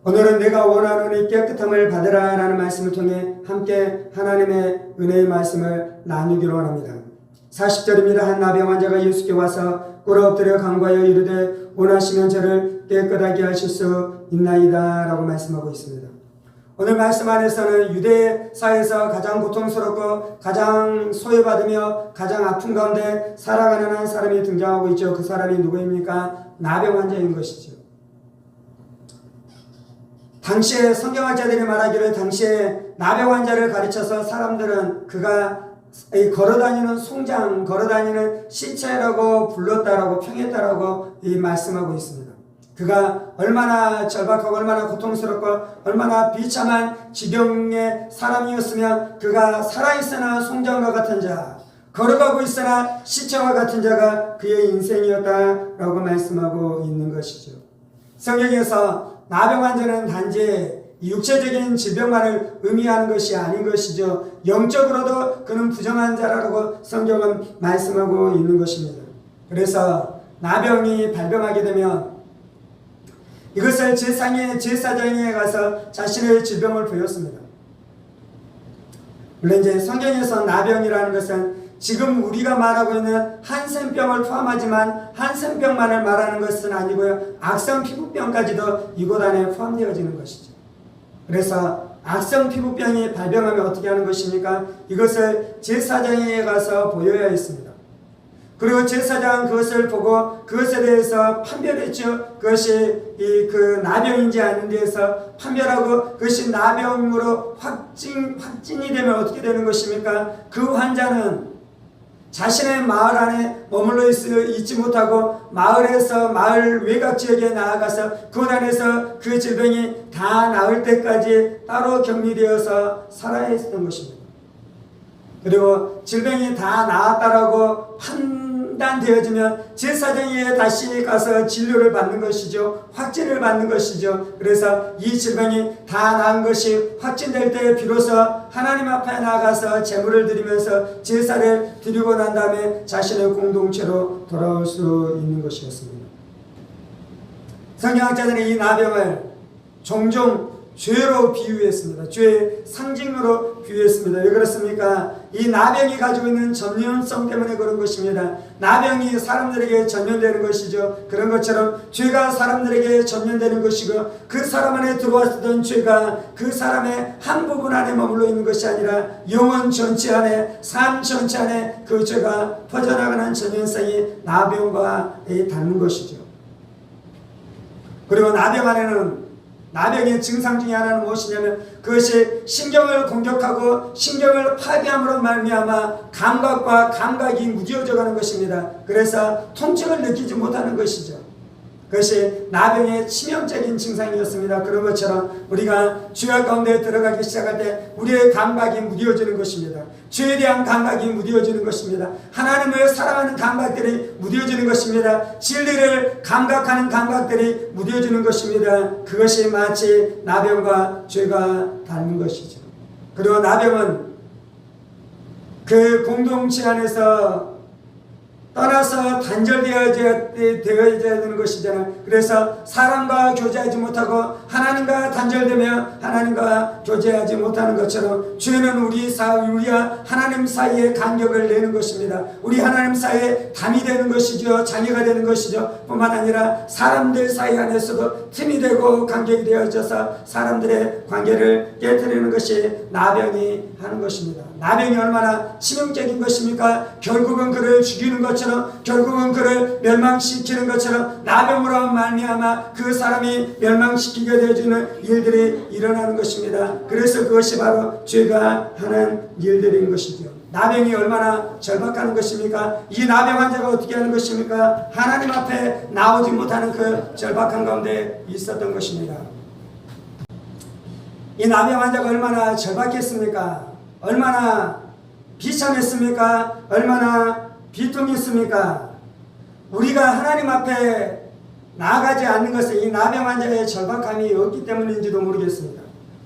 오늘은 내가 원하노니 깨끗함을 받으라 라는 말씀을 통해 함께 하나님의 은혜의 말씀을 나누기로 합니다. 40절입니다. 한 나병 환자가 예수께 와서 꿇어 엎드려 간구하여 이르되 원하시면 저를 깨끗하게 하실 수 있나이다 라고 말씀하고 있습니다. 오늘 말씀 안에서는 유대 사회에서 가장 고통스럽고 가장 소외받으며 가장 아픈 가운데 살아가는 한 사람이 등장하고 있죠. 그 사람이 누구입니까? 나병 환자인 것이죠. 당시에 성경학자들이 말하기를 당시에 나병 환자를 가르쳐서 사람들은 그가 걸어다니는 송장, 걸어다니는 시체라고 불렀다라고 평했다라고 말씀하고 있습니다. 그가 얼마나 절박하고 얼마나 고통스럽고 얼마나 비참한 지경의 사람이었으면 그가 살아있으나 송장과 같은 자, 걸어가고 있으나 시체와 같은 자가 그의 인생이었다라고 말씀하고 있는 것이죠. 성경에서 나병 환자는 단지 육체적인 질병만을 의미하는 것이 아닌 것이죠. 영적으로도 그는 부정한 자라고 성경은 말씀하고 있는 것입니다. 그래서 나병이 발병하게 되면 이것을 제사장에 가서 자신의 질병을 보였습니다. 물론 이제 성경에서 나병이라는 것은 지금 우리가 말하고 있는 한센병을 포함하지만 한센병만을 말하는 것은 아니고요. 악성 피부병까지도 이곳 안에 포함되어지는 것이죠. 그래서 악성 피부병이 발병하면 어떻게 하는 것입니까? 이것을 제사장에 가서 보여야 했습니다. 그리고 제사장은 그것을 보고 그것에 대해서 판별했죠. 그것이 그 나병인지 아닌 데에서 판별하고 그것이 나병으로 확진이 되면 어떻게 되는 것입니까? 그 환자는 자신의 마을 안에 머물러 있지 못하고 마을에서 마을 외곽 지역에 나아가서 그 안에서 그 질병이 다 나을 때까지 따로 격리되어서 살아야 했던 것입니다. 그리고 질병이 다 나았다라고 판단되어지면 제사장에 다시 가서 진료를 받는 것이죠. 확진을 받는 것이죠. 그래서 이 질병이 다 나은 것이 확진될 때 비로소 하나님 앞에 나가서 제물을 드리면서 제사를 드리고 난 다음에 자신의 공동체로 돌아올 수 있는 것이었습니다. 성경학자들은 이 나병을 종종 죄로 비유했습니다. 죄의 상징으로 비유했습니다. 왜 그렇습니까? 이 나병이 가지고 있는 전염성 때문에 그런 것입니다. 나병이 사람들에게 전염되는 것이죠. 그런 것처럼 죄가 사람들에게 전염되는 것이고 그 사람 안에 들어왔던 죄가 그 사람의 한 부분 안에 머물러 있는 것이 아니라 영혼 전체 안에, 삶 전체 안에 그 죄가 퍼져나가는 전염성이 나병과 닿는 것이죠. 그리고 나병 안에는 나병의 증상 중에 하나는 무엇이냐면 그것이 신경을 공격하고 신경을 파괴함으로 말미암아 감각과 감각이 무뎌져 가는 것입니다. 그래서 통증을 느끼지 못하는 것이죠. 그것이 나병의 치명적인 증상이었습니다. 그런 것처럼 우리가 죄악 가운데 들어가기 시작할 때 우리의 감각이 무뎌지는 것입니다. 죄에 대한 감각이 무뎌지는 것입니다. 하나님을 사랑하는 감각들이 무뎌지는 것입니다. 진리를 감각하는 감각들이 무뎌지는 것입니다. 그것이 마치 나병과 죄가 닮은 것이죠. 그리고 나병은 그 공동체 안에서 떠나서 단절되어져야 되는 것이잖아요. 그래서 사람과 교제하지 못하고 하나님과 단절되며 하나님과 교제하지 못하는 것처럼 죄는 우리와 하나님 사이에 간격을 내는 것입니다. 우리 하나님 사이에 담이 되는 것이죠. 장애가 되는 것이죠. 뿐만 아니라 사람들 사이 안에서도 틈이 되고 간격이 되어져서 사람들의 관계를 깨뜨리는 것이 나병이 하는 것입니다. 나병이 얼마나 치명적인 것입니까? 결국은 그를 죽이는 것처럼, 결국은 그를 멸망시키는 것처럼 나병으로 말미암아 그 사람이 멸망시키게 되어지는 일들이 일어나는 것입니다. 그래서 그것이 바로 죄가 하는 일들인 것이죠. 나병이 얼마나 절박한 것입니까? 이 나병 환자가 어떻게 하는 것입니까? 하나님 앞에 나오지 못하는 그 절박한 가운데 있었던 것입니다. 이 나병 환자가 얼마나 절박했습니까? 얼마나 비참했습니까? 얼마나 비통했습니까? 우리가 하나님 앞에 나아가지 않는 것은 이 나병 환자의 절박함이 없기 때문인지도 모르겠습니다.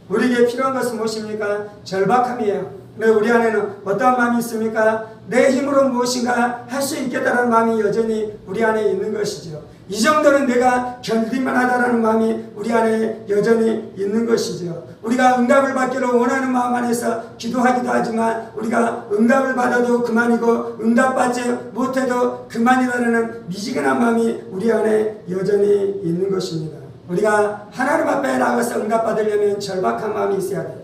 우리에게 필요한 것은 무엇입니까? 절박함이에요. 근데 우리 안에는 어떠한 마음이 있습니까? 내 힘으로 무엇인가 할 수 있겠다는 마음이 여전히 우리 안에 있는 것이죠. 이 정도는 내가 견딜만 하다라는 마음이 우리 안에 여전히 있는 것이죠. 우리가 응답을 받기를 원하는 마음 안에서 기도하기도 하지만 우리가 응답을 받아도 그만이고 응답받지 못해도 그만이라는 미지근한 마음이 우리 안에 여전히 있는 것입니다. 우리가 하나님 앞에 나가서 응답받으려면 절박한 마음이 있어야 돼요.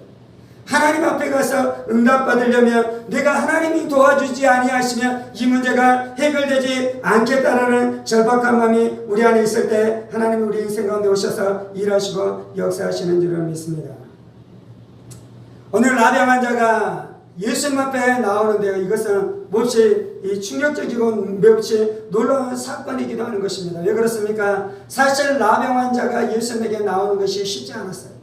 하나님 앞에 가서 응답받으려면 내가 하나님이 도와주지 아니하시면 이 문제가 해결되지 않겠다라는 절박한 마음이 우리 안에 있을 때 하나님이 우리 인생 가운데 오셔서 일하시고 역사하시는 줄을 믿습니다. 오늘 나병 환자가 예수님 앞에 나오는데요. 이것은 몹시 충격적이고 몹시 놀라운 사건이기도 하는 것입니다. 왜 그렇습니까? 사실 나병 환자가 예수님에게 나오는 것이 쉽지 않았어요.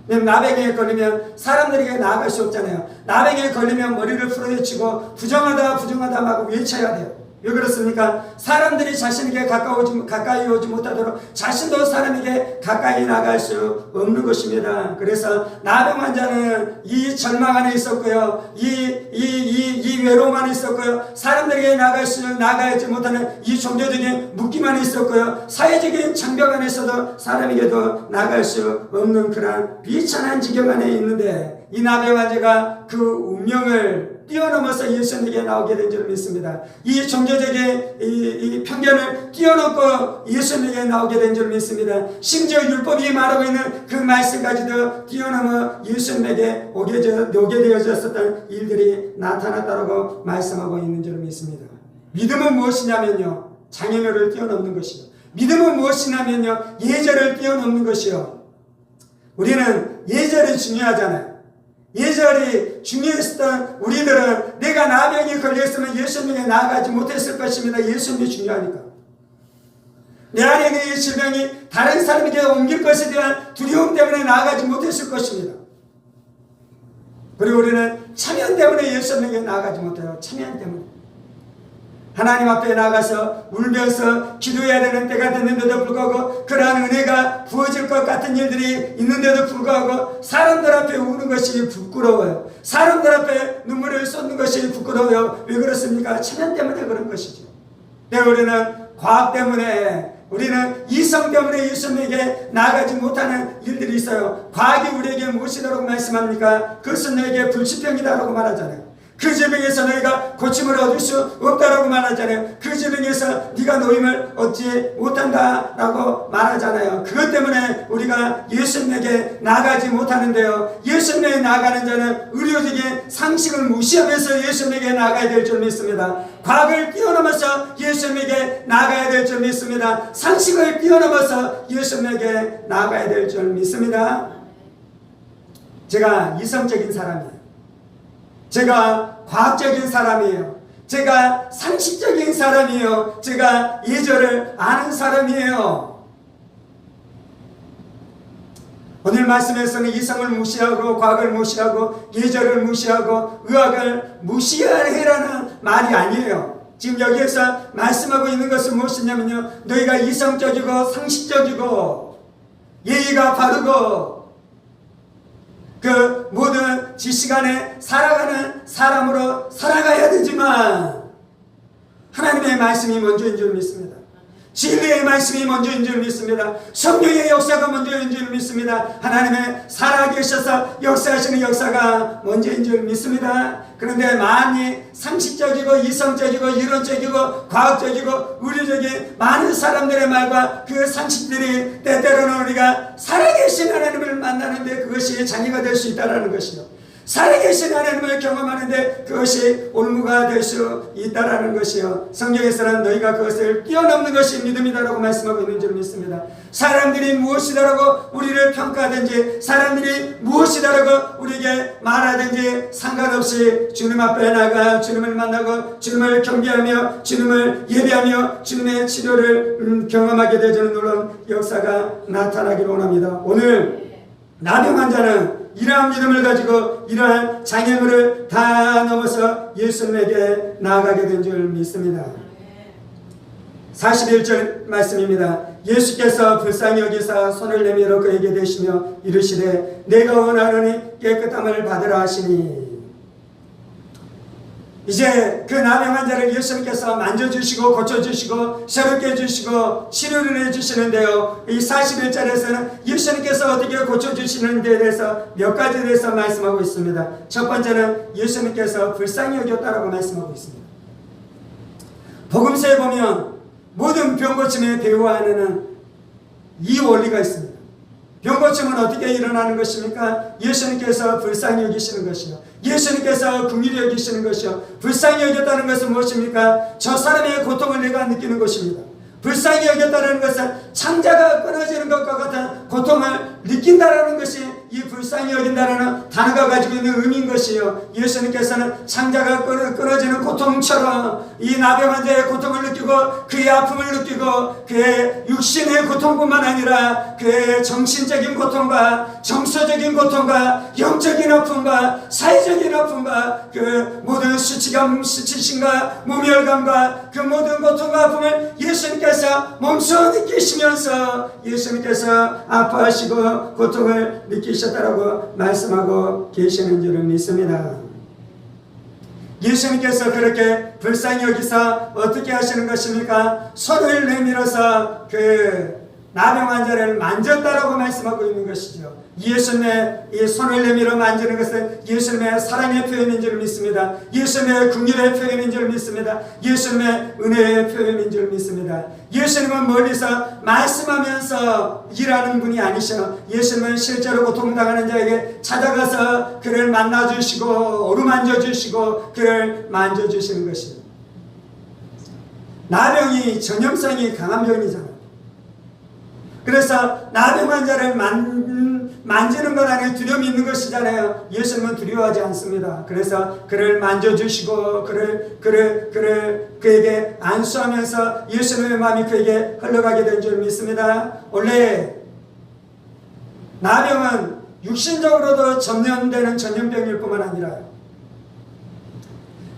나병에 걸리면 사람들에게 나아갈 수 없잖아요. 나병에 걸리면 머리를 풀어헤치고 부정하다 막 외쳐야 돼요. 왜 그렇습니까? 사람들이 자신에게 가까이 오지 못하도록 자신도 사람에게 가까이 나갈 수 없는 것입니다. 그래서 나병 환자는 이 절망 안에 있었고요. 이 외로움 안에 있었고요. 사람들에게 나가지 못하는 이 종교적인 묶임 안에 있었고요. 사회적인 장벽 안에서도 사람에게도 나갈 수 없는 그런 비천한 지경 안에 있는데 이 나병 환자가 그 운명을 뛰어넘어서 예수님에게 나오게 된 줄 믿습니다. 이 종교적인 이 편견을 뛰어넘고 예수님에게 나오게 된 줄 믿습니다. 심지어 율법이 말하고 있는 그 말씀까지도 뛰어넘어 예수님에게 오게 되어졌었던 일들이 나타났다고 말씀하고 있는 줄 믿습니다. 믿음은 무엇이냐면요, 장애물을 뛰어넘는 것이요. 믿음은 무엇이냐면요, 예절을 뛰어넘는 것이요. 우리는 예절이 중요하잖아요. 예절이 중요했던 우리들은 내가 나병에 걸렸으면 예수님에게 나아가지 못했을 것입니다. 예수님이 중요하니까. 내 안에 있는 이 질병이 다른 사람에게 옮길 것에 대한 두려움 때문에 나아가지 못했을 것입니다. 그리고 우리는 참여 때문에 예수님에게 나아가지 못해요. 참여 때문에. 하나님 앞에 나가서 울면서 기도해야 되는 때가 됐는데도 불구하고 그러한 은혜가 부어질 것 같은 일들이 있는데도 불구하고 사람들 앞에 우는 것이 부끄러워요. 사람들 앞에 눈물을 쏟는 것이 부끄러워요. 왜 그렇습니까? 체면 때문에 그런 것이죠. 우리는 과학 때문에, 우리는 이성 때문에 예수님에게 나아가지 못하는 일들이 있어요. 과학이 우리에게 무엇이라고 말씀합니까? 그것은 너에게 불치병이다라고 말하잖아요. 그 질병에서 너희가 고침을 얻을 수 없다라고 말하잖아요. 그 질병에서 네가 노임을 얻지 못한다라고 말하잖아요. 그것 때문에 우리가 예수님에게 나가지 못하는데요. 예수님에게 나가는 자는 의료적인 상식을 무시하면서 예수님에게 나가야 될 줄 믿습니다. 과학을 뛰어넘어서 예수님에게 나가야 될 줄 믿습니다. 상식을 뛰어넘어서 예수님에게 나가야 될 줄 믿습니다. 제가 이성적인 사람이에요. 제가 과학적인 사람이에요. 제가 상식적인 사람이에요. 제가 예절을 아는 사람이에요. 오늘 말씀에서는 이성을 무시하고 과학을 무시하고 예절을 무시하고 의학을 무시하라는 말이 아니에요. 지금 여기에서 말씀하고 있는 것은 무엇이냐면요, 너희가 이성적이고 상식적이고 예의가 바르고 그 모든 지식 안에 살아가는 사람으로 살아가야 되지만 하나님의 말씀이 먼저인 줄 믿습니다. 진리의 말씀이 먼저인 줄 믿습니다. 성령의 역사가 먼저인 줄 믿습니다. 하나님의 살아계셔서 역사하시는 역사가 먼저인 줄 믿습니다. 그런데 많이 상식적이고 이성적이고 이론적이고 과학적이고 의료적인 많은 사람들의 말과 그 상식들이 때때로는 우리가 살아계신 하나님을 만나는데 그것이 장애가 될 수 있다는 것이요. 살아계신 하나님을 경험하는데 그것이 올무가 될 수 있다라는 것이요. 성경에서는 너희가 그것을 뛰어넘는 것이 믿음이다라고 말씀하고 있는 줄 믿습니다. 사람들이 무엇이다라고 우리를 평가하든지 사람들이 무엇이다라고 우리에게 말하든지 상관없이 주님 앞에 나가 주님을 만나고 주님을 경배하며 주님을 예배하며 주님의 치료를 경험하게 되는 놀라운 역사가 나타나기를 원합니다. 오늘 나병 환자는 이러한 믿음을 가지고 이러한 장애물을 다 넘어서 예수님에게 나아가게 된 줄 믿습니다. 41절 말씀입니다. 예수께서 불쌍히 여기사 손을 내밀어 그에게 대시며 이르시되 내가 원하노니 깨끗함을 받으라 하시니, 이제 그 나병 환자를 예수님께서 만져주시고 고쳐주시고 새롭게 해주시고 치료를 해주시는데요. 이 41절에서는 예수님께서 어떻게 고쳐주시는 데에 대해서 몇 가지에 대해서 말씀하고 있습니다. 첫 번째는 예수님께서 불쌍히 여겼다라고 말씀하고 있습니다. 복음서에 보면 모든 병고침의 배후에는 이 원리가 있습니다. 병고침은 어떻게 일어나는 것입니까? 예수님께서 불쌍히 여기시는 것이요, 예수님께서 긍휼히 여기시는 것이요. 불쌍히 여겼다는 것은 무엇입니까? 저 사람의 고통을 내가 느끼는 것입니다. 불쌍히 여겼다는 것은 창자가 끊어지는 것과 같은 고통을 느낀다라는 것이 이 불쌍히 여긴다라는 단어가 가지고 있는 의미인 것이요. 예수님께서는 창자가 끊어지는 고통처럼 이 나병 환자의 고통을 느끼고 그의 아픔을 느끼고 그의 육신의 고통뿐만 아니라 그의 정신적인 고통과 정서적인 고통과 영적인 아픔과 사회적인 아픔과 그 모든 수치심과 모멸감과 그 모든 고통과 아픔을 예수님께서 몸소 느끼시면서 예수님께서 아파하시고 고통을 느끼셨다라고 말씀하고 계시는 줄을 믿습니다. 예수님께서 그렇게 불쌍히 여기서 어떻게 하시는 것입니까? 손을 내밀어서 그 나병 환자를 만졌다라고 말씀하고 있는 것이죠. 예수님의 이 손을 내밀어 만지는 것은 예수님의 사랑의 표현인 줄 믿습니다. 예수님의 긍휼의 표현인 줄 믿습니다. 예수님의 은혜의 표현인 줄 믿습니다. 예수님은 멀리서 말씀하면서 일하는 분이 아니셔. 예수님은 실제로 고통당하는 자에게 찾아가서 그를 만나주시고 어루만져주시고 그를 만져주시는 것입니다. 나병이 전염성이 강한 병이잖아요. 그래서 나병 환자를 만지는 것 안에 두려움이 있는 것이잖아요. 예수님은 두려워하지 않습니다. 그래서 그를 만져주시고 그에게 안수하면서 예수님의 마음이 그에게 흘러가게 된 줄 믿습니다. 원래 나병은 육신적으로도 전염되는 전염병일 뿐만 아니라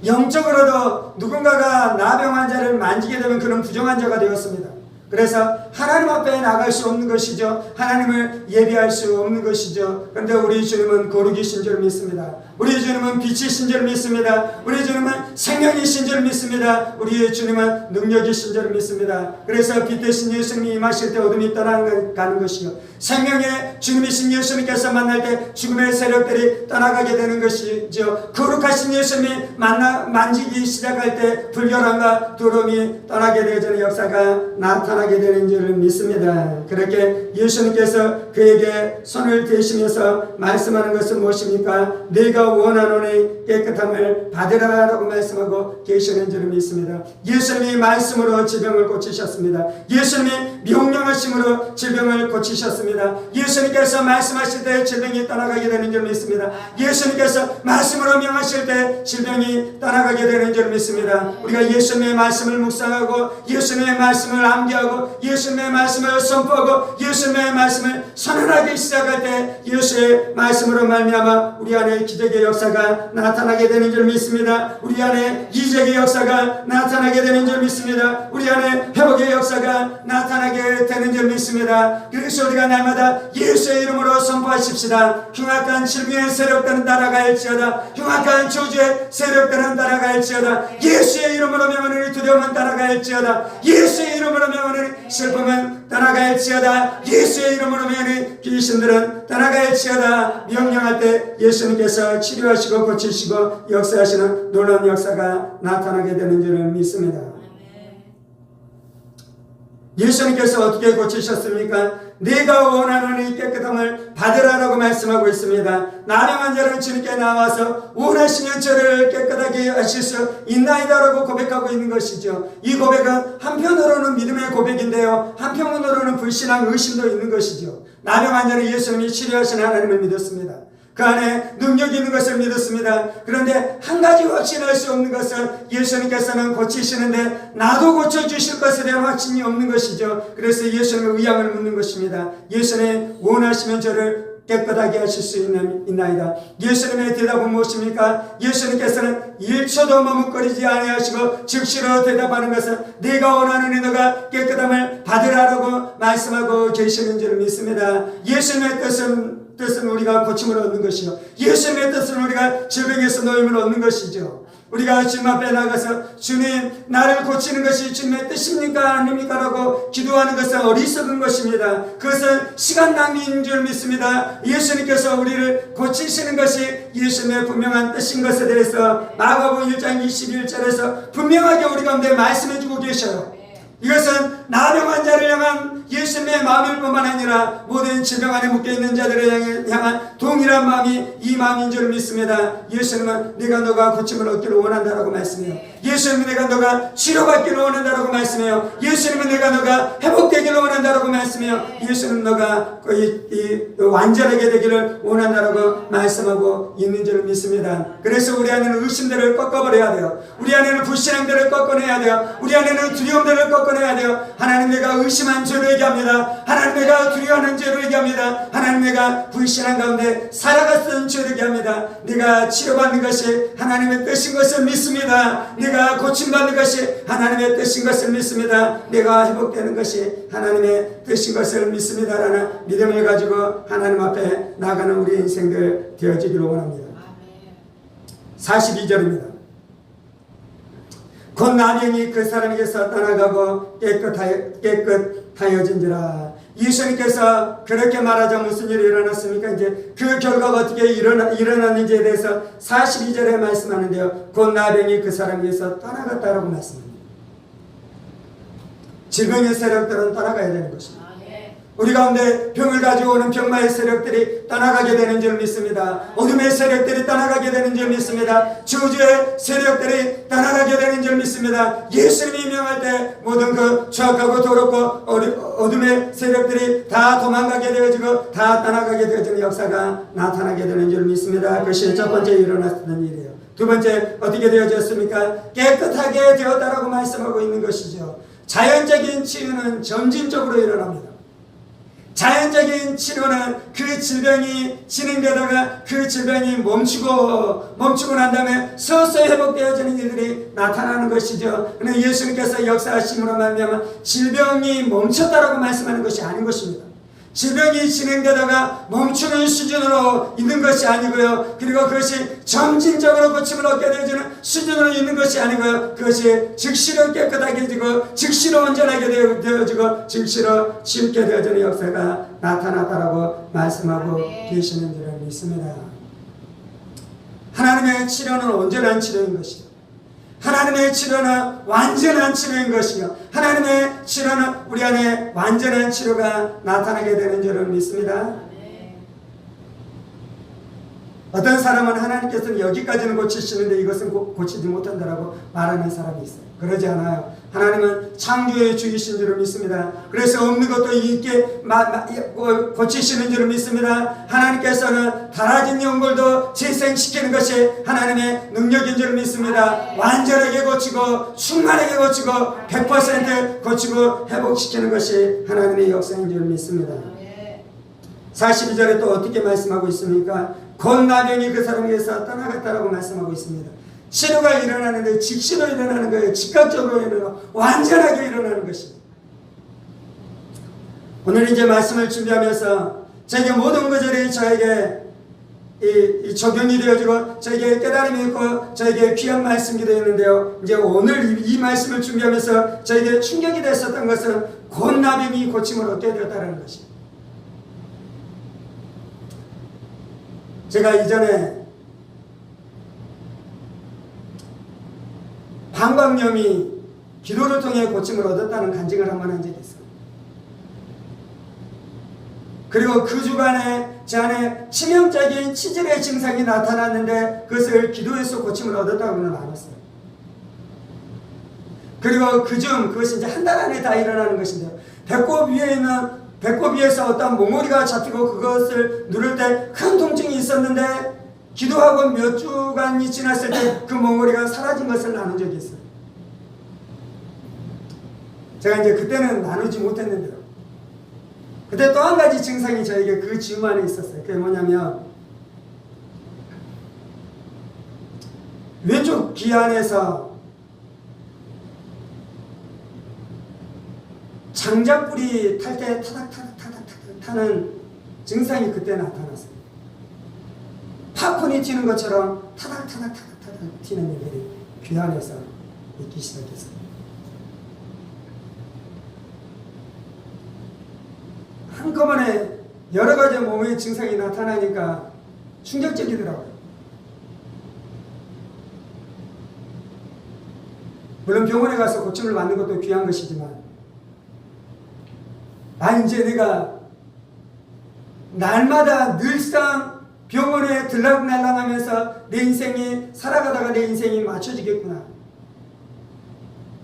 영적으로도 누군가가 나병 환자를 만지게 되면 그런 부정한 자가 되었습니다. 그래서 하나님 앞에 나갈 수 없는 것이죠. 하나님을 예배할 수 없는 것이죠. 그런데 우리 주님은 거룩이신 줄 믿습니다. 우리 주님은 빛이신 줄 믿습니다. 우리 주님은 생명이신 줄 믿습니다. 우리 주님은 능력이신 줄 믿습니다. 그래서 빛 대신 예수님이 임하실 때 어둠이 떠나가는 것이요, 생명의 주님이신 예수님께서 만날 때 죽음의 세력들이 떠나가게 되는 것이죠. 거룩하신 예수님이 만지기 시작할 때 불결함과 두려움이 떠나게 되어지는 역사가 나타나게 되는 줄 믿습니다. 그렇게 예수님께서 그에게 손을 대시면서 말씀하는 것은 무엇입니까? 내가 원하노니 깨끗함을 받으라라고 말씀하고 계시는 줄 믿습니다. 예수님이 말씀으로 질병을 고치셨습니다. 예수님이 명령하심으로 질병을 고치셨습니다. 예수님께서 말씀하실 때 질병이 떠나가게 되는 줄 믿습니다. 예수님께서 말씀으로 명하실 때 질병이 떠나가게 되는 줄 믿습니다. 우리가 예수님의 말씀을 묵상하고 예수님의 말씀을 암기하고 예수님의 말씀을 선포하고 예수님의 말씀을 선언하기 시작할 때 예수의 말씀으로 말미암아 우리 안에 기적의 역사가 나타나게 되는 줄 믿습니다. 우리 안에 이적의 역사가 나타나게 되는 줄 믿습니다. 우리 안에 회복의 역사가 나타나게 되는 줄 믿습니다. 그래서 우리가 날마다 예수의 이름으로 선포하십시다. 흉악한 질병의 세력들은 따라갈지어다. 흉악한 저주의 세력들은 따라갈지어다. 예수의 이름으로 명하노니 두려움은 따라갈지어다. 예수의 이름으로 명하노니 슬픔은 따라갈지어다. 예수의 이름으로 명하노니 귀신들은 따라갈지어다. 명령할 때 예수님께서 치료하시고 고치시고 역사하시는 놀라운 역사가 나타나게 되는 줄을 믿습니다. 예수님께서 어떻게 고치셨습니까? 내가 원하노니 깨끗함을 받으라라고 말씀하고 있습니다. 나병 환자는 주님께 나와서 원하시면 저를 깨끗하게 하실 수 있나이다라고 고백하고 있는 것이죠. 이 고백은 한편으로는 믿음의 고백인데요, 한편으로는 불신앙, 의심도 있는 것이죠. 나병 환자는 예수님이 치료하시는 하나님을 믿었습니다. 그 안에 능력이 있는 것을 믿었습니다. 그런데 한 가지 확신할 수 없는 것은 예수님께서는 고치시는데 나도 고쳐주실 것에 대한 확신이 없는 것이죠. 그래서 예수님의 의향을 묻는 것입니다. 예수님 원하시면 저를 깨끗하게 하실 수 있나이다. 예수님의 대답은 무엇입니까? 예수님께서는 1초도 머뭇거리지 아니하시고 즉시로 대답하는 것은 내가 원하는 너가 깨끗함을 받으라라고 말씀하고 계시는 줄 믿습니다. 예수님의 뜻은 우리가 고침을 얻는 것이요, 예수님의 뜻은 우리가 질병에서 노임을 얻는 것이죠. 우리가 주님 앞에 나가서 주님 나를 고치는 것이 주님의 뜻입니까 아닙니까 라고 기도하는 것은 어리석은 것입니다. 그것은 시간 낭비인 줄 믿습니다. 예수님께서 우리를 고치시는 것이 예수님의 분명한 뜻인 것에 대해서 마가복음 1장 21절에서 분명하게 우리 가운데 말씀해 주고 계셔요. 이것은 나병 환자를 향한 예수님의 마음일 뿐만 아니라 모든 질병 안에 묶여있는 자들을 향한 동일한 마음이 이 마음인 줄 믿습니다. 예수님은 내가 너가 고침을 얻기를 원한다라고 말씀해요. 예수님은 내가 너가 치료받기를 원한다라고 말씀해요. 예수님은 내가 너가 회복되기를 원한다라고 말씀해요. 예수님은 너가 완전하게 되기를 원한다라고 말씀하고 있는 줄 믿습니다. 그래서 우리 안에는 의심들을 꺾어버려야 돼요. 우리 안에는 불신앙들을 꺾어내야 돼요. 우리 안에는 두려움들을 꺾어내야 돼요. 하나님 내가 의심한 죄로 얘기합니다. 하나님 내가 두려워하는 죄로 얘기합니다. 하나님 내가 불신앙 가운데 살아갔던 죄로 얘기합니다. 내가 치료받는 것이 하나님의 뜻인 것을 믿습니다. 내가 고침받는 것이 하나님의 뜻인 것을 믿습니다. 내가 회복되는 것이 하나님의 뜻인 것을 믿습니다라는 믿음을 가지고 하나님 앞에 나가는 우리 인생들 되어지기를 원합니다. 42절입니다. 곧 나병이 그 사람에게서 떠나가고 깨끗하여진지라. 예수님께서 그렇게 말하자 무슨 일이 일어났습니까? 이제 그 결과가 어떻게 일어났는지에 대해서 42절에 말씀하는데요. 곧 나병이 그 사람에게서 떠나갔다라고 말씀합니다. 질병의 세력들은 떠나가야 되는 것입니다. 우리 가운데 병을 가지고 오는 병마의 세력들이 떠나가게 되는 줄 믿습니다. 어둠의 세력들이 떠나가게 되는 줄 믿습니다. 저주의 세력들이 떠나가게 되는 줄 믿습니다. 예수님이 명할 때 모든 그 추악하고 더럽고 어둠의 세력들이 다 도망가게 되어지고 다 떠나가게 되어지는 역사가 나타나게 되는 줄 믿습니다. 그것이 첫 번째 일어났던 일이에요. 두 번째 어떻게 되어졌습니까? 깨끗하게 되었다라고 말씀하고 있는 것이죠. 자연적인 치유는 점진적으로 일어납니다. 자연적인 치료는 그 질병이 진행되다가 그 질병이 멈추고 난 다음에 서서히 회복되어지는 일들이 나타나는 것이죠. 그런데 예수님께서 역사하심으로 말미암아 질병이 멈췄다라고 말씀하는 것이 아닌 것입니다. 질병이 진행되다가 멈추는 수준으로 있는 것이 아니고요. 그리고 그것이 점진적으로 고침을 얻게 되어지는 수준으로 있는 것이 아니고요. 그것이 즉시로 깨끗하게 되고 즉시로 온전하게 되어지고 즉시로 치유게 되어지는 역사가 나타났다라고 말씀하고 계시는 줄 믿습니다. 하나님의 치료는 온전한 치료인 것이요. 하나님의 치료는 완전한 치료인 것이요. 하나님의 치료는 우리 안에 완전한 치료가 나타나게 되는 줄을 믿습니다. 어떤 사람은 하나님께서는 여기까지는 고치시는데 이것은 고치지 못한다라고 말하는 사람이 있어요. 그러지 않아요. 하나님은 창조의 주이신 줄을 믿습니다. 그래서 없는 것도 있게 고치시는 줄을 믿습니다. 하나님께서는 닳아진 영골도 재생시키는 것이 하나님의 능력인 줄을 믿습니다. 완전하게 고치고 충만하게 고치고 100% 고치고 회복시키는 것이 하나님의 역사인 줄을 믿습니다. 42절에 또 어떻게 말씀하고 있습니까? 곧 나병이 그 사람에게서 떠나갔다라고 말씀하고 있습니다. 치료가 일어나는데 즉시로 일어나는 거예요. 즉각적으로 일어나고 완전하게 일어나는 것입니다. 오늘 이제 말씀을 준비하면서 저에게 모든 것들이 저에게 이 적용이 되어지고 저에게 깨달음이 있고 저에게 귀한 말씀이 되었는데요. 이제 오늘 이 말씀을 준비하면서 저에게 충격이 됐었던 것은 곧 나병이 고침을 얻게 되었다는 것입니다. 제가 이전에 방광염이 기도를 통해 고침을 얻었다는 간증을 한번 한 적이 있어요. 그리고 그 주간에 제 안에 치명적인 치질의 증상이 나타났는데 그것을 기도해서 고침을 얻었다고는 알았어요. 그리고 그것이 이제 한 달 안에 다 일어나는 것인데요. 배꼽 위에서 어떤 몽골이가 잡히고 그것을 누를 때 큰 통증이 있었는데 기도하고 몇 주간이 지났을 때 그 몽골이가 사라진 것을 나눈 적이 있어요. 제가 이제 그때는 나누지 못했는데요. 그때 또 한 가지 증상이 저에게 그 즈음만에 있었어요. 그게 뭐냐면 왼쪽 귀 안에서 장작불이 탈 때 타닥타닥 타는 증상이 그때 나타났어요. 팝콘이 튀는 것처럼 타닥타닥 튀는 일들이 귀환해서 있기 시작했어요. 한꺼번에 여러 가지 몸의 증상이 나타나니까 충격적이더라고요. 물론 병원에 가서 고침을 받는 것도 귀한 것이지만, 이제 내가 날마다 늘상 병원에 들락날락하면서 내 인생이 살아가다가 내 인생이 맞춰지겠구나.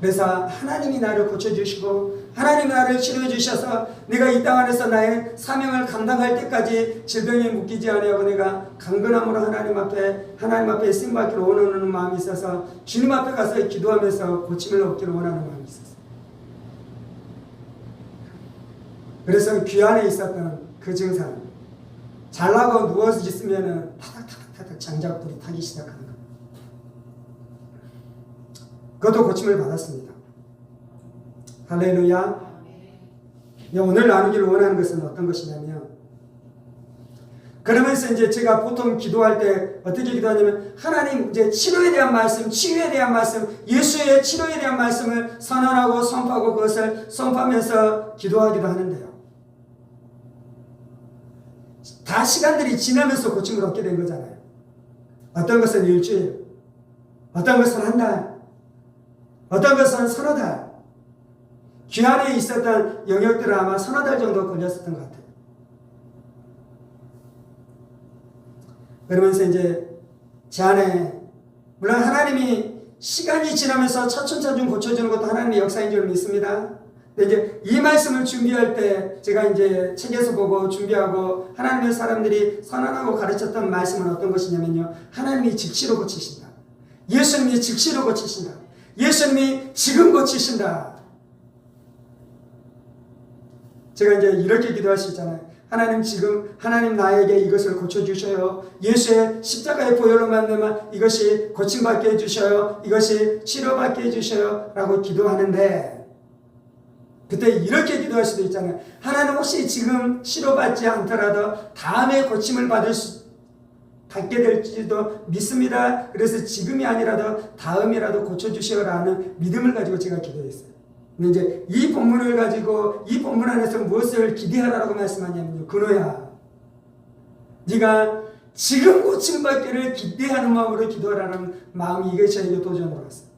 그래서 하나님이 나를 고쳐주시고 하나님이 나를 치료해 주셔서 내가 이 땅 안에서 나의 사명을 감당할 때까지 질병에 묶이지 아니하고 내가 강건함으로 하나님 앞에 쓰임받기를 원하는 마음이 있어서 주님 앞에 가서 기도하면서 고침을 얻기를 원하는 마음이 있었어요. 그래서 귀 안에 있었던 그 증상, 잘나고 누워서 있으면 타닥타닥 장작불이 타기 시작하는 겁니다. 그것도 고침을 받았습니다. 할렐루야. 오늘 나누기를 원하는 것은 어떤 것이냐면, 그러면서 이제 제가 보통 기도할 때 어떻게 기도하냐면, 하나님 이제 치료에 대한 말씀, 치유에 대한 말씀, 예수의 치료에 대한 말씀을 선언하고 선포하고 그것을 선포하면서 기도하기도 하는데요. 다 시간들이 지나면서 고침을 얻게 된 거잖아요. 어떤 것은 일주일, 어떤 것은 한 달, 어떤 것은 서너 달. 귀 안에 있었던 영역들은 아마 서너 달 정도 걸렸었던 것 같아요. 그러면서 이제 제 안에, 물론 하나님이 시간이 지나면서 차츰차츰 고쳐주는 것도 하나님의 역사인 줄 믿습니다. 근데 이제 이 말씀을 준비할 때 제가 이제 책에서 보고 준비하고 하나님의 사람들이 선언하고 가르쳤던 말씀은 어떤 것이냐면요, 하나님이 즉시로 고치신다. 예수님이 즉시로 고치신다. 예수님이 지금 고치신다. 제가 이제 이렇게 기도할 수 있잖아요. 하나님 지금, 하나님 나에게 이것을 고쳐주셔요. 예수의 십자가의 보혈로 말미암아 이것이 고침받게 해주셔요. 이것이 치료받게 해주셔요. 라고 기도하는데, 그때 이렇게 기도할 수도 있잖아요. 하나님 혹시 지금 치료받지 않더라도 다음에 고침을 받게 될지도 믿습니다. 그래서 지금이 아니라도 다음이라도 고쳐주시오라는 믿음을 가지고 제가 기도했어요. 근데 이제 이 본문을 가지고 이 본문 안에서 무엇을 기대하라고 말씀하냐면요, 근호야, 네가 지금 고침받기를 기대하는 마음으로 기도하라는 마음이 이게 저에게 도전으로 왔어요.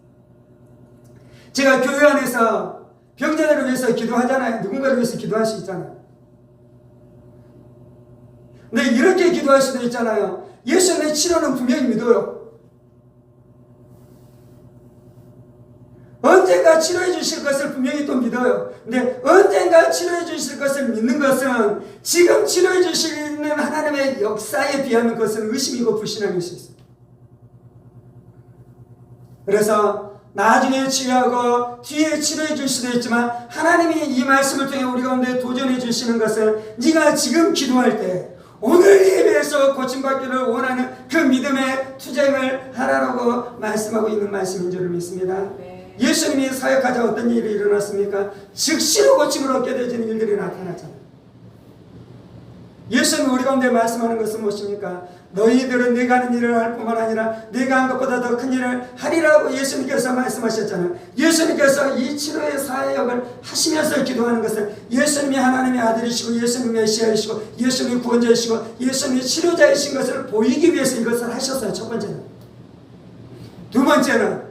제가 교회 안에서 병자들을 위해서 기도하잖아요. 누군가를 위해서 기도할 수 있잖아요. 근데 이렇게 기도할 수도 있잖아요. 예수님의 치료는 분명히 믿어요. 언젠가 치료해 주실 것을 분명히 또 믿어요. 근데 언젠가 치료해 주실 것을 믿는 것은 지금 치료해 주시는 하나님의 역사에 비하면 그것은 의심이고 불신앙일 수 있습니다. 그래서 나중에 치유하고 뒤에 치료해 줄 수도 있지만, 하나님이 이 말씀을 통해 우리 가운데 도전해 주시는 것은 네가 지금 기도할 때 오늘 예배에서 고침받기를 원하는 그 믿음의 투쟁을 하라고 말씀하고 있는 말씀인 줄 믿습니다. 예수님이 사역하자 어떤 일이 일어났습니까? 즉시로 고침을 얻게 되는 일들이 나타났잖아요. 예수님이 우리 가운데 말씀하는 것은 무엇입니까? 너희들은 내가 하는 일을 할 뿐만 아니라 내가 한 것보다 더 큰 일을 하리라고 예수님께서 말씀하셨잖아요. 예수님께서 이 치료의 사역을 하시면서 기도하는 것은 예수님이 하나님의 아들이시고 예수님이 메시아이시고 예수님이 구원자이시고 예수님이 치료자이신 것을 보이기 위해서 이것을 하셨어요. 첫 번째는. 두 번째는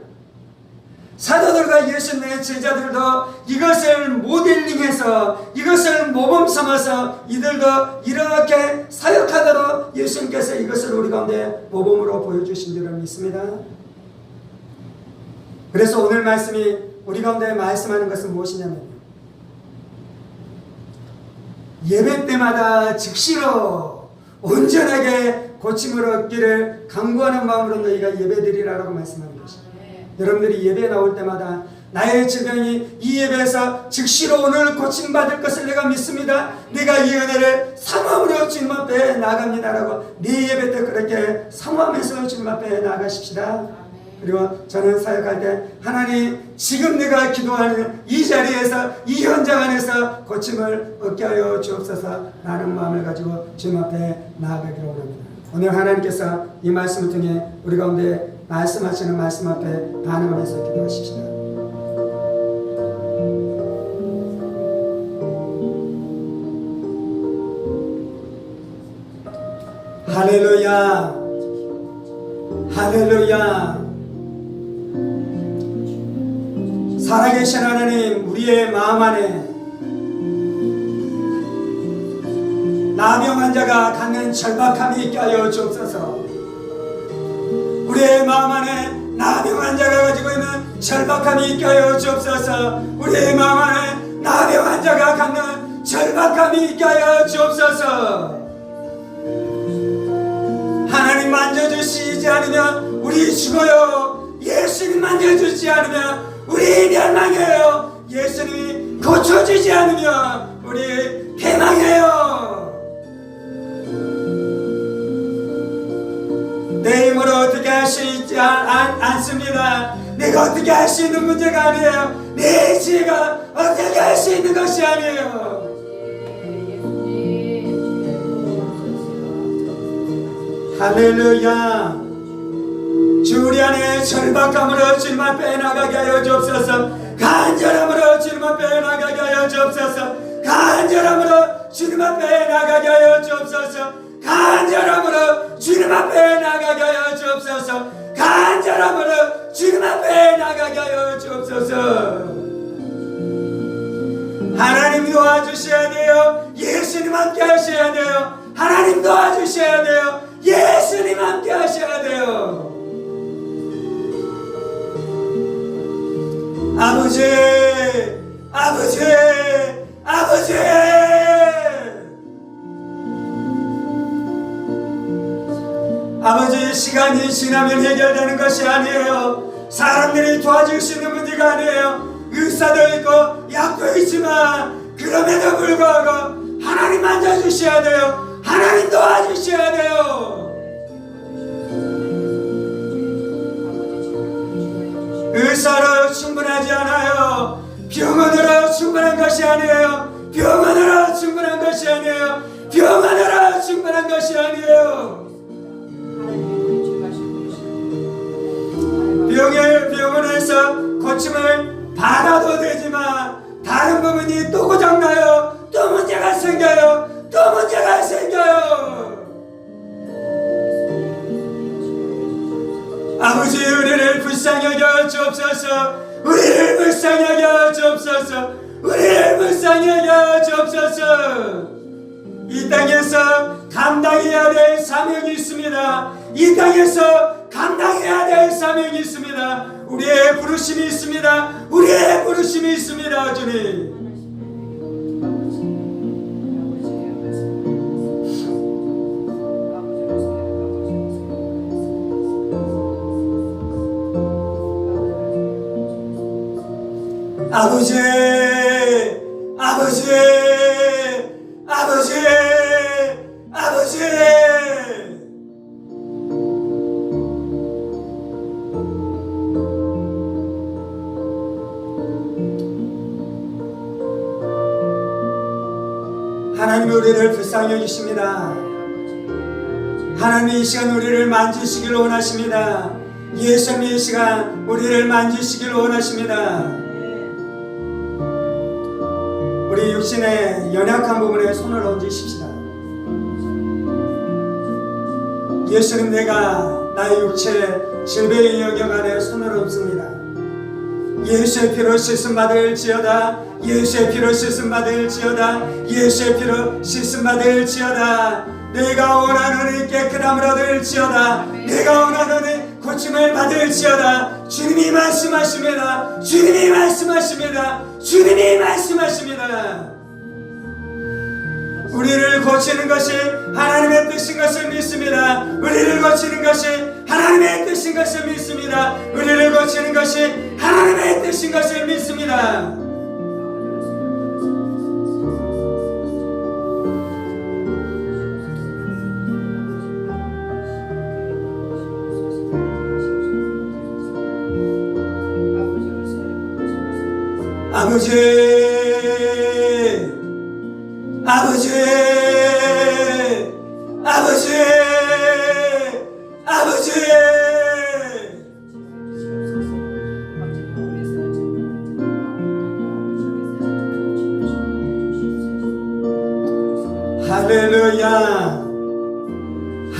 사도들과 예수님의 제자들도 이것을 모델링해서 이것을 모범 삼아서 이들도 이렇게 사역하도록 예수님께서 이것을 우리 가운데 모범으로 보여주신 줄을 믿습니다. 그래서 오늘 말씀이 우리 가운데 말씀하는 것은 무엇이냐면, 예배 때마다 즉시로 온전하게 고침을 얻기를 간구하는 마음으로 너희가 예배드리라라고 말씀하는 것입니다. 여러분들이 예배에 나올 때마다 나의 질병이 이 예배에서 즉시로 오늘 고침받을 것을 내가 믿습니다. 내가 이 은혜를 사모함으로 주님 앞에 나아갑니다라고 네 예배 때 그렇게 사모하면서 주님 앞에 나아가십시다. 그리고 저는 사역할 때 하나님 지금 내가 기도하는 이 자리에서 이 현장 안에서 고침을 얻게 하여 주옵소서 라는 마음을 가지고 주님 앞에 나아가기를 원합니다. 오늘 하나님께서 이 말씀을 통해 우리 가운데 말씀하시는 말씀 앞에 반응을 해서 기도하십시다. 할렐루야, 할렐루야. 살아계신 하나님, 우리의 마음 안에 나병 환자가 갖는 절박함이 있게 하여 주옵소서. 우리의 마음 안에 나병 환자가 가지고 있는 절박함이 있게 하여 주옵소서. 우리의 마음 안에 나병 환자가 갖는 절박함이 있게 하여 주옵소서. 하나님 만져주시지 않으면 우리 죽어요. 예수님 만져주지 않으면 우리 멸망해요. 예수님이 고쳐주지 않으면 우리 패망해요. 내 힘으로 어떻게 할 수 있지 않습니다. 내가 어떻게 할 수 있는 문제가 아니에요. 내 지혜가 어떻게 할 수 있는 것이 아니에요. 할렐루야. 주 우리 안에 절박함으로 주님 앞에 나가게 하여 주옵소서. 간절함으로 주님 앞에 나가게 하여 주옵소서. 간절함으로 주님 앞에 나가게 하여 주옵소서. 간절함으로 주님 앞에 나가게 하여 주옵소서. 간절함으로 주님 앞에 나가게 하여 주옵소서. 하나님 도와주셔야 돼요. 예수님 함께 하셔야 돼요. 하나님 도와주셔야 돼요. 예수님 함께 하셔야 돼요. 아버지, 아버지, 아버지. 아버지, 시간이 지나면 해결되는 것이 아니에요. 사람들이 도와줄 수 있는 문제가 아니에요. 의사도 있고 약도 있지만 그럼에도 불구하고 하나님 만져주셔야 돼요. 하나님 도와주셔야 돼요. 의사로 충분하지 않아요. 병원으로 충분한 것이 아니에요. 병원으로 충분한 것이 아니에요. 병원으로 충분한 것이 아니에요. 병원에서 고침을 받아도 되지만 다른 부분이 또 고장나요. 또 문제가 생겨요. 또 문제가 생겨요. 아버지, 우리를 불쌍히 여겨 주옵소서. 우리를 불쌍히 여겨 주옵소서. 우리를 불쌍히 여겨 주옵소서. 이 땅에서 감당해야 될 사명이 있습니다. 이 땅에서 감당해야 될 사명이 있습니다. 우리의 부르심이 있습니다. 우리의 부르심이 있습니다. 주님, 아버지, 아버지, 아버지, 아버지. 하나님, 우리를 불쌍히 여기십니다. 하나님, 이 시간 우리를 만지시길 원하십니다. 예수님, 이 시간 우리를 만지시길 원하십니다. 우리 육신의 연약한 부분에 손을 얹으십시다. 예수님, 내가 나의 육체 질병의 영역 안에 손을 얹습니다. 예수의 피로 씻음 받을지어다. 예수의 피로 씻음 받을지어다. 예수의 피로 씻음 받을지어다. 내가 원하노니 깨끗함을 얻을지어다. 내가 원하노니 고침을 받을지어다. 주님이 말씀하십니다. 주님이 말씀하십니다. 주님이 말씀하십니다. 우리를 고치는 것이 하나님의 뜻인 것을 믿습니다. 우리를 고치는 것이 하나님의 뜻인 것을 믿습니다. 우리를 고치는 것이 하나님의 뜻인 것을 믿습니다. 아버지, 아버지, 아버지, 아버지.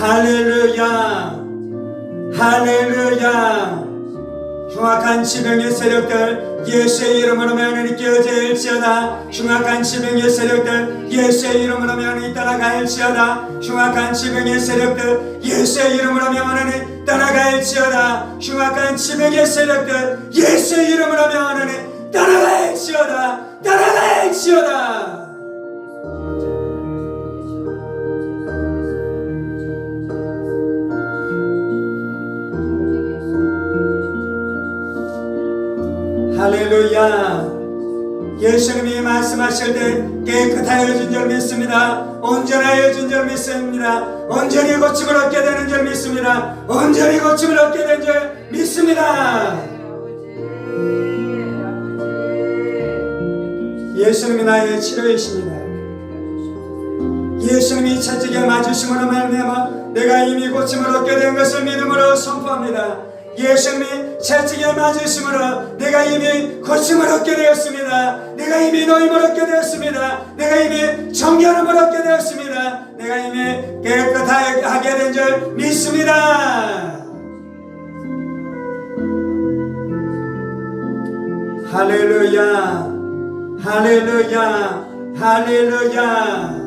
할렐루야 할렐루야. 흉악한 지병의 세력들 예수의 이름으로 명하니 깨어질지어다. 흉악한 지병의 세력들 예수의 이름으로 명하니 떠나갈지어다. 흉악한 지병의 세력들 예수의 이름으로 명하니 떠나갈지어다. 흉악한 지병의 세력들 예수의 이름으로 명하니 떠나갈지어다. 떠나갈지어다. 할렐루야. 예수님이 말씀하실 때 깨끗하여진 줄 믿습니다. 온전하여진 줄 믿습니다. 온전히 고침을 얻게 되는 줄 믿습니다. 온전히 고침을 얻게 된 줄 믿습니다. 예수님이 나의 치료이십니다. 예수님이 채찍에 맞으심으로 말미암아 내가 이미 고침을 얻게 된 것을 믿음으로 선포합니다. 예수님이 채찍에 맞으심으로 내가 이미 고침을 얻게 되었습니다. 내가 이미 노임을 얻게 되었습니다. 내가 이미 정결함을 얻게 되었습니다. 내가 이미 깨끗하게 된 줄 믿습니다. 할렐루야 할렐루야 할렐루야.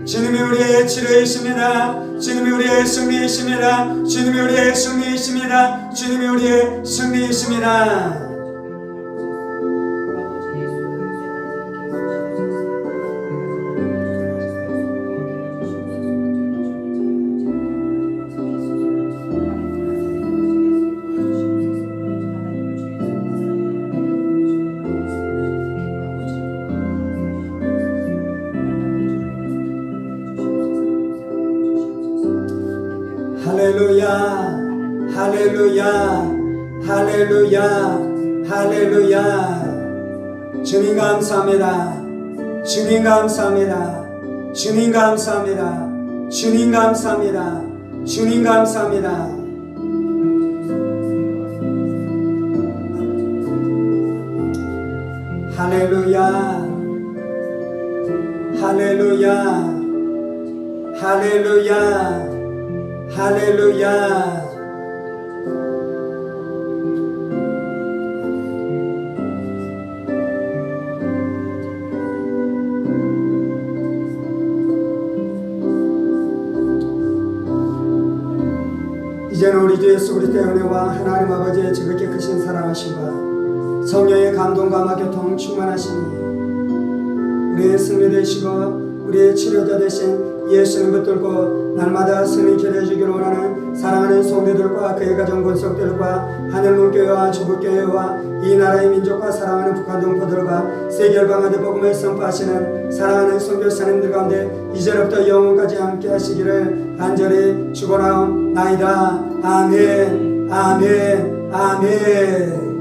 주님이 우리의 치료이십니다. 주님이 우리의 승리이십니다. 주님이 우리의 승리이십니다. 주님이 우리의 승리이십니다. 할렐루야 할렐루야 할렐루야 할렐루야. 주님 감사합니다. 주님 감사합니다. 주님 감사합니다. 주님 감사합니다. 주님 감사합니다. 할렐루야 할렐루야 할렐루야 할렐루야. 이제는 우리 주 예수 그리스도의 은혜와 하나님 아버지의 지극히 크신 사랑하심과 성령의 감동과 교통 충만하시니 우리의 승리 되시고 우리의 치료자 되신 예수님 붙들고 날마다 승리케 해주기를 원하는 사랑하는 성도들과 그의 가정 권속들과 하늘문교회와 조국교회와 이 나라의 민족과 사랑하는 북한 동포들과 세계열방하되 복음을 선포하시는 사랑하는 선교사님들 가운데 이제로부터 영원까지 함께 하시기를 간절히 축원하옵나이다. 아멘 아멘 아멘.